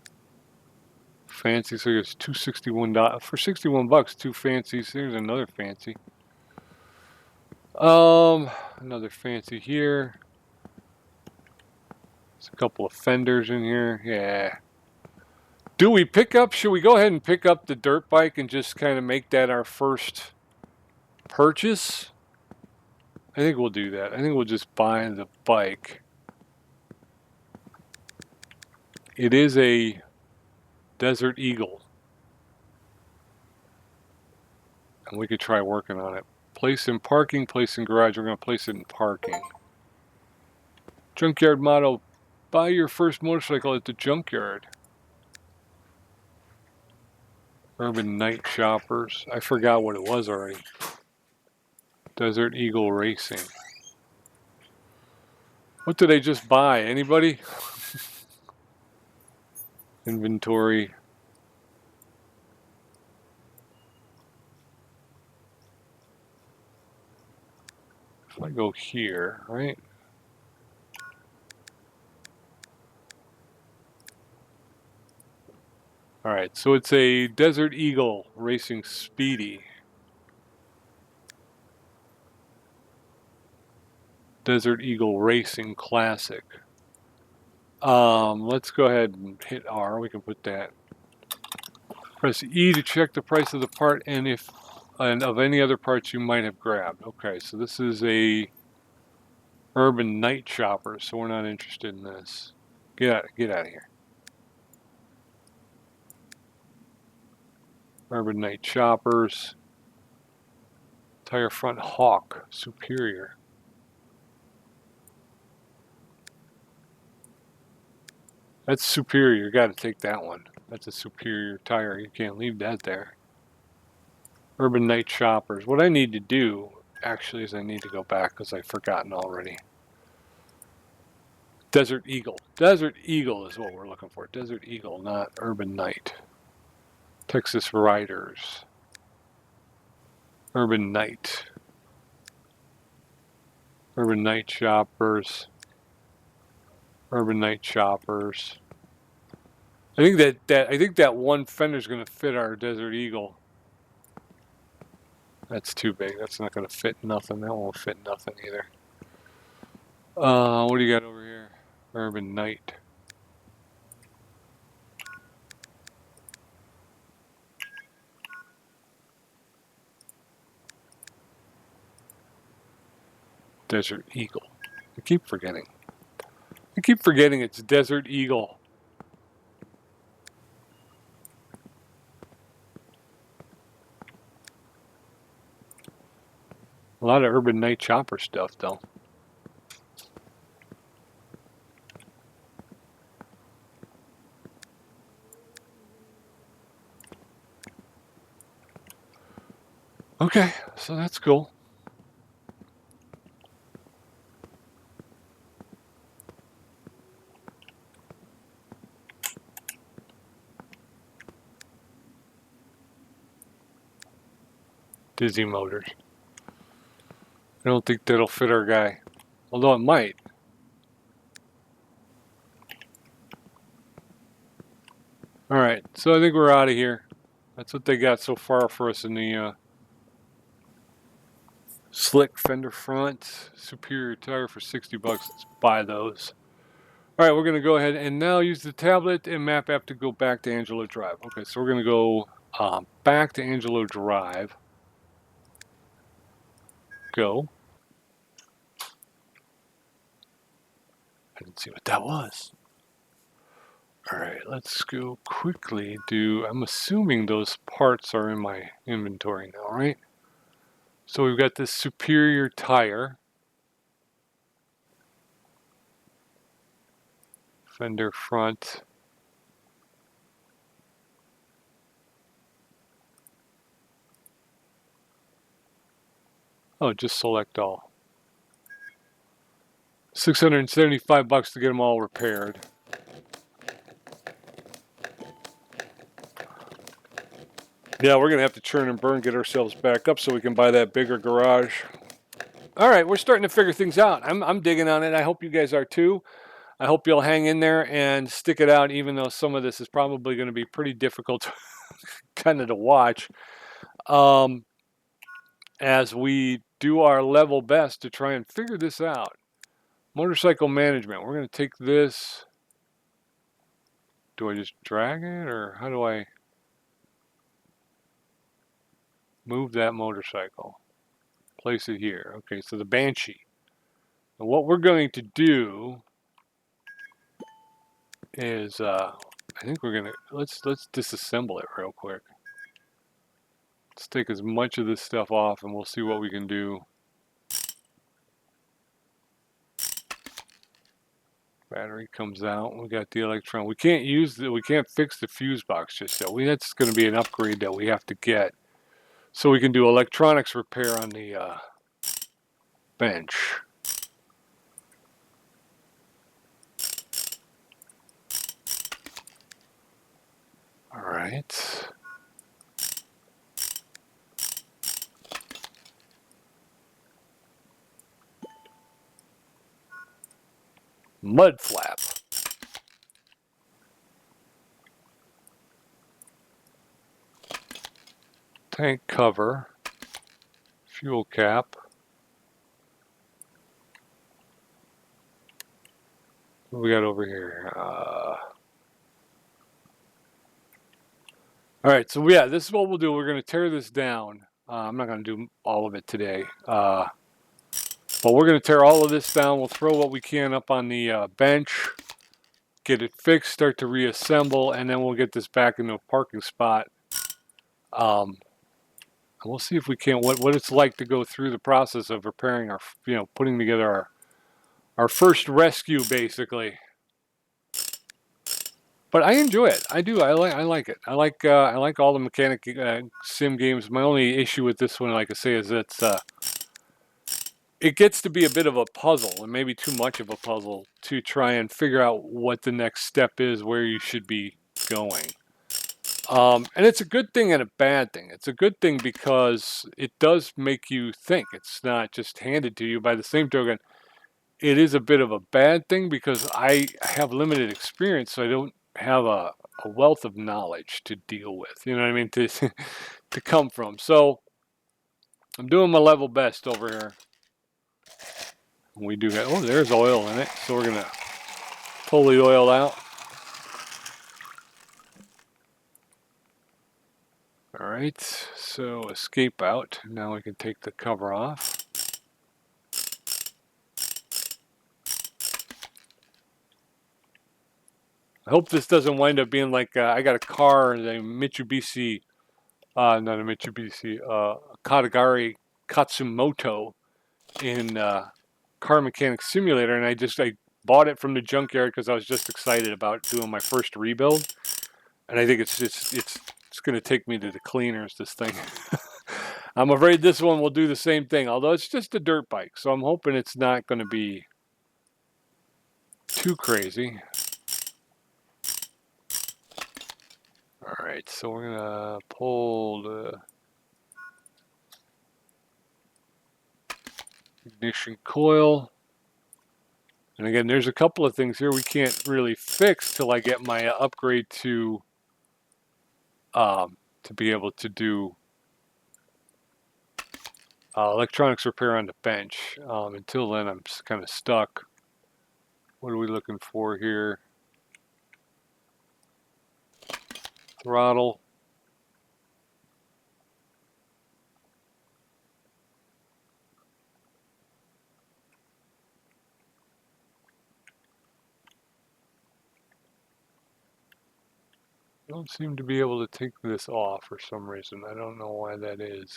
Fancy, so it's $261 for 61 bucks. 2 fancies. There's another fancy. Another fancy here. There's a couple of fenders in here. Yeah. Do we pick up, should we go ahead and pick up the dirt bike and just kind of make that our first purchase? I think we'll do that. I think we'll just buy the bike. It is a Desert Eagle. And we could try working on it. Place in parking, place in garage. We're going to place it in parking. Junkyard motto, buy your first motorcycle at the junkyard. Urban Night Shoppers. I forgot what it was already. Desert Eagle Racing. What did I just buy? Anybody? Inventory. If I go here, right? All right, so it's a Desert Eagle Racing Speedy. Desert Eagle Racing Classic. Let's go ahead and hit R. We can put that. Press E to check the price of the part and of any other parts you might have grabbed. Okay, so this is a Urban Night Shopper, so we're not interested in this. Get out of here. Urban Night Shoppers. Tire front Hawk Superior. That's Superior. You got to take that one. That's a Superior tire. You can't leave that there. Urban Night Shoppers. What I need to do, actually, is I need to go back because I've forgotten already. Desert Eagle. Desert Eagle is what we're looking for. Desert Eagle, not Urban Night. Texas Riders. Urban Night. Urban Night Shoppers. Urban Night Shoppers. I think that one fender's going to fit our Desert Eagle. That's too big. That's not going to fit nothing. That won't fit nothing either. What do you got over here? Urban Night. Desert Eagle. I keep forgetting. It's Desert Eagle. A lot of Urban Night Shopper stuff, though. Okay, so that's cool. Dizzy Motors. I don't think that'll fit our guy. Although it might. Alright, so I think we're out of here. That's what they got so far for us in the slick fender front. Superior tire for 60 bucks. Let's buy those. Alright, we're going to go ahead and now use the tablet and map app to go back to Angelo Drive. Okay, so we're going to go back to Angelo Drive. Go. I didn't see what that was. Alright, let's go quickly do, I'm assuming those parts are in my inventory now, right? So we've got this Superior tire. Fender front. Oh, just select all. 675 bucks to get them all repaired. Yeah, we're gonna have to churn and burn, get ourselves back up so we can buy that bigger garage. All right, we're starting to figure things out. I'm digging on it. I hope you guys are too. I hope you'll hang in there and stick it out, even though some of this is probably going to be pretty difficult kind of to watch. As we do our level best to try and figure this out. Motorcycle management. We're going to take this. do I just drag it, or how do I move that motorcycle? Place it here. Okay, so the Banshee. And what we're going to do is, I think we're gonna let's disassemble it real quick. Let's take as much of this stuff off, and we'll see what we can do. Battery comes out. We got the electron. We can't use the. We can't fix the fuse box just yet. That's going to be an upgrade that we have to get, so we can do electronics repair on the bench. All right. Mud flap. Tank cover. Fuel cap. What do we got over here? All right, so yeah, this is what we'll do. We're going to tear this down. I'm not going to do all of it today. But we're going to tear all of this down. We'll throw what we can up on the bench, get it fixed, start to reassemble, and then we'll get this back into a parking spot. And we'll see if we can, what it's like to go through the process of repairing our, putting together our first rescue, basically. But I enjoy it. I do. I like it. I like all the mechanic sim games. My only issue with this one, like I say, is it gets to be a bit of a puzzle, and maybe too much of a puzzle, to try and figure out what the next step is, where you should be going. And it's a good thing and a bad thing. It's a good thing because it does make you think. It's not just handed to you. By the same token, it is a bit of a bad thing because I have limited experience, so I don't have a wealth of knowledge to deal with. You know what I mean? To come from. So I'm doing my level best over here. We do have, oh, there's oil in it, so we're gonna pull the oil out. All right, so escape out. Now we can take the cover off. I hope this doesn't wind up being like I got a car, the Mitsubishi, not a Mitsubishi, Katagari Katsumoto in Car Mechanic Simulator, and I bought it from the junkyard because I was just excited about doing my first rebuild, and I think it's going to take me to the cleaners, this thing. I'm afraid this one will do the same thing, although it's just a dirt bike, so I'm hoping it's not going to be too crazy. All right, so we're gonna pull the ignition coil. And again, there's a couple of things here we can't really fix till I get my upgrade to be able to do electronics repair on the bench. Until then, I'm kind of stuck. What are we looking for here? Throttle. Don't seem to be able to take this off for some reason. I don't know why that is.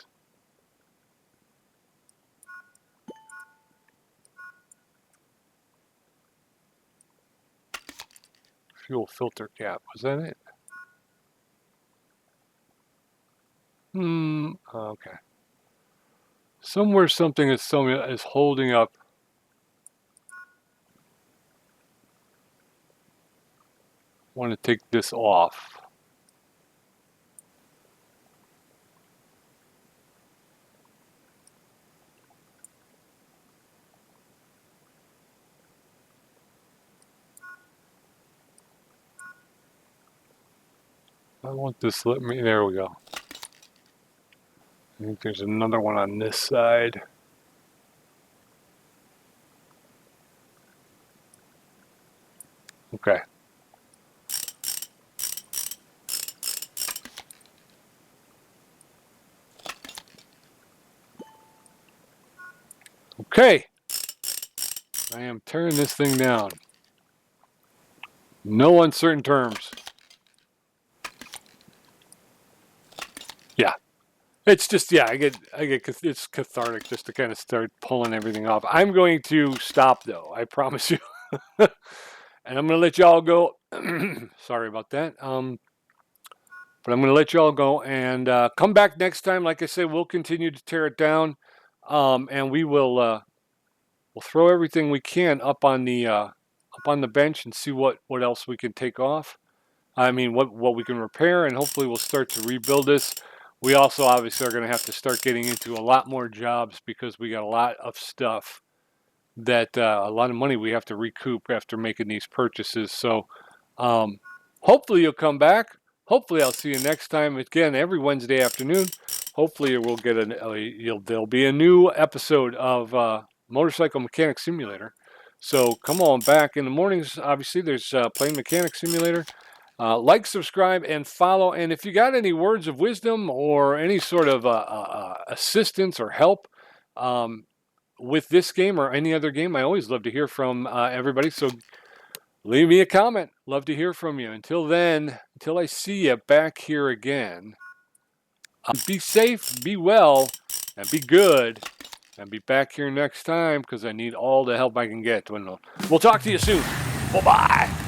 Fuel filter cap, was that it? Okay. Somewhere something is holding up. I want to take this off. I want this, there we go. I think there's another one on this side. Okay. Okay. I am tearing this thing down. No uncertain terms. Yeah. It's just, yeah, it's cathartic just to kind of start pulling everything off. I'm going to stop, though. I promise you. And I'm going to let y'all go. Sorry about that. But I'm going to let y'all go and come back next time. Like I said, we'll continue to tear it down. And we will we'll throw everything we can up on the bench and see what else we can take off. I mean, what we can repair, and hopefully we'll start to rebuild this. We also obviously are going to have to start getting into a lot more jobs because we got a lot of stuff that a lot of money we have to recoup after making these purchases. So hopefully you'll come back. Hopefully I'll see you next time. Again, every Wednesday afternoon. Hopefully we'll get there'll be a new episode of Motorcycle Mechanic Simulator. So come on back in the mornings. Obviously there's Plane Mechanic Simulator. Like, subscribe, and follow. And if you got any words of wisdom or any sort of assistance or help with this game or any other game, I always love to hear from everybody. So leave me a comment. Love to hear from you. Until then, until I see you back here again, be safe, be well, and be good. And be back here next time because I need all the help I can get. We'll talk to you soon. Bye-bye.